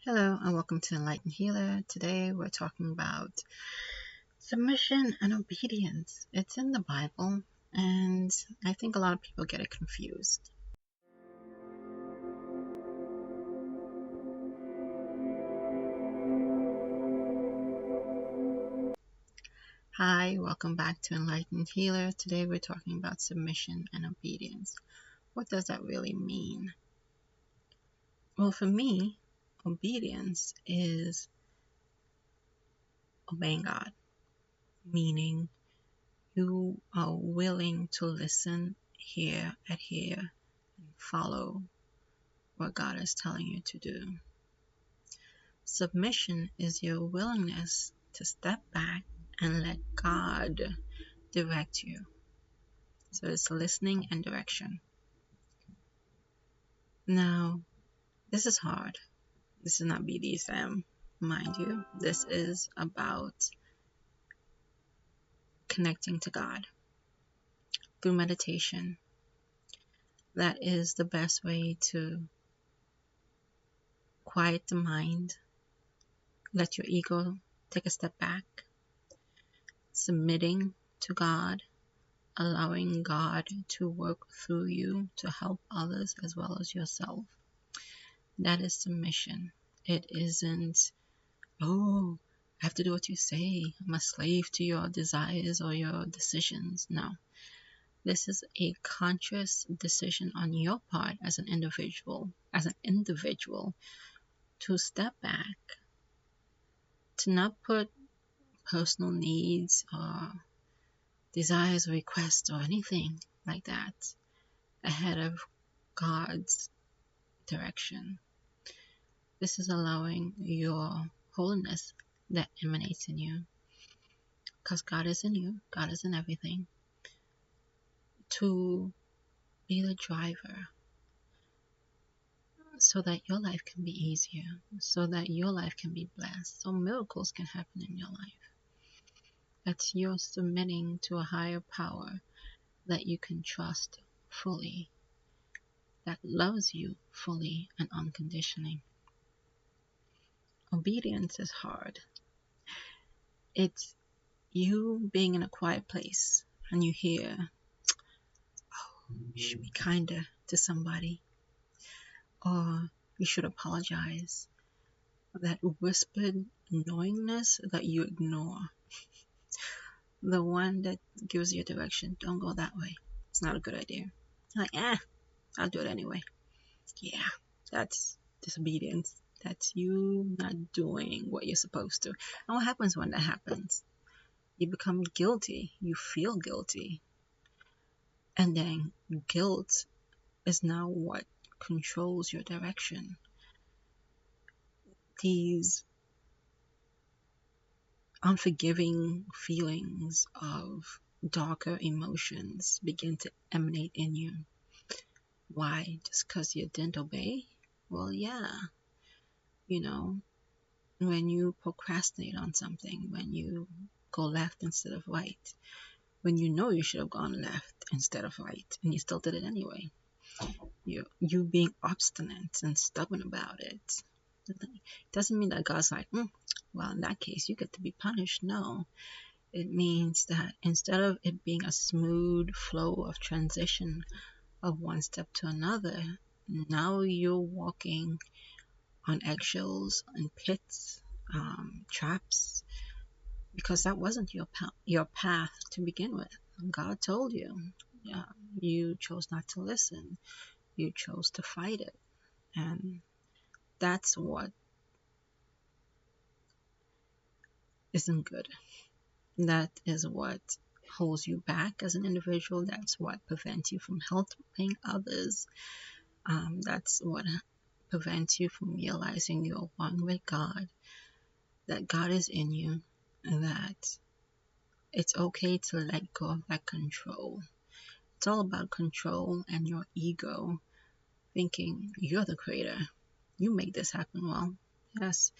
Hello and welcome to Enlightened Healer. Today we're talking about submission and obedience. It's in the Bible, and I think a lot of people get it confused. Hi, welcome back to Enlightened Healer. Today we're talking about submission and obedience. What does that really mean? Well, for me, obedience is obeying God, meaning you are willing to listen, hear, adhere, and follow what God is telling you to do. Submission is your willingness to step back and let God direct you. So it's listening and direction. Now, this is hard. This is not BDSM, mind you. This is about connecting to God through meditation. That is the best way to quiet the mind, let your ego take a step back, submitting to God, allowing God to work through you to help others as well as yourself. That is submission. It isn't, oh, I have to do what you say. I'm a slave to your desires or your decisions. No. This is a conscious decision on your part as an individual, to step back, to not put personal needs or desires, requests, or anything like that ahead of God's direction. This is allowing your holiness that emanates in you, because God is in you, God is in everything, to be the driver so that your life can be easier, so that your life can be blessed, so miracles can happen in your life. That you're submitting to a higher power that you can trust fully, that loves you fully and unconditionally. Obedience is hard. It's you being in a quiet place and you hear, oh, you should be kinder to somebody, or you should apologize. That whispered knowingness that you ignore. The one that gives you direction, don't go that way. It's not a good idea. Like, I'll do it anyway. Yeah, that's disobedience. That's you not doing what you're supposed to. And what happens when that happens? You become guilty. You feel guilty. And then guilt is now what controls your direction. These unforgiving feelings of darker emotions begin to emanate in you. Why? Just because you didn't obey? Well, yeah. When you procrastinate on something, when you go left instead of right, when you know you should have gone left instead of right, and you still did it anyway. You being obstinate and stubborn about it. It doesn't mean that God's like, well, in that case, you get to be punished. No. It means that instead of it being a smooth flow of transition of one step to another, now you're walking on eggshells and pits, traps, because that wasn't your path to begin with. God told you. Yeah, you chose not to listen. You chose to fight it. And that's what isn't good. That is what holds you back as an individual. That's what prevents you from helping others. That's what prevents you from realizing you're one with God, that God is in you, and that it's okay to let go of that control. It's all about control and your ego thinking you're the creator. You make this happen. Well, yes,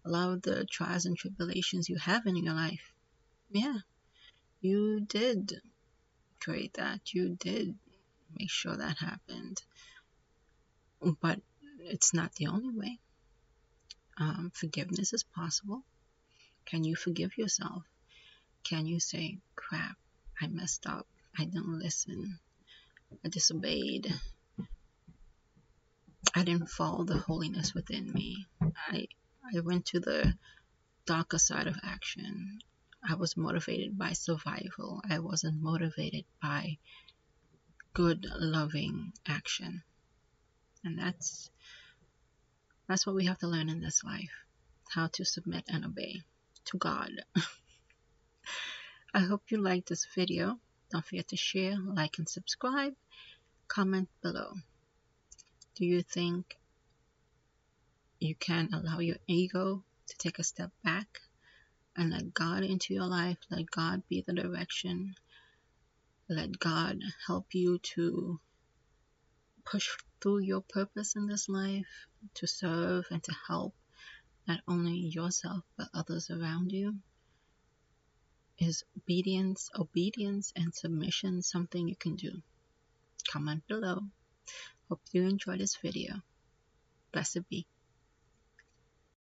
a lot of the trials and tribulations you have in your life, yeah, you did create that. You did make sure that happened. But it's not the only way. Forgiveness is possible. Can you forgive yourself? Can you say, crap, I messed up, I didn't listen, I disobeyed, I didn't follow the holiness within me, I went to the darker side of action. I was motivated by survival. I wasn't motivated by good, loving action. And that's what we have to learn in this life. How to submit and obey to God. I hope you liked this video. Don't forget to share, like, and subscribe. Comment below. Do you think you can allow your ego to take a step back and let God into your life? Let God be the direction. Let God help you to push through your purpose in this life, to serve and to help not only yourself but others around you. Is obedience and submission something you can do? Comment below. Hope you enjoyed this video. Blessed be.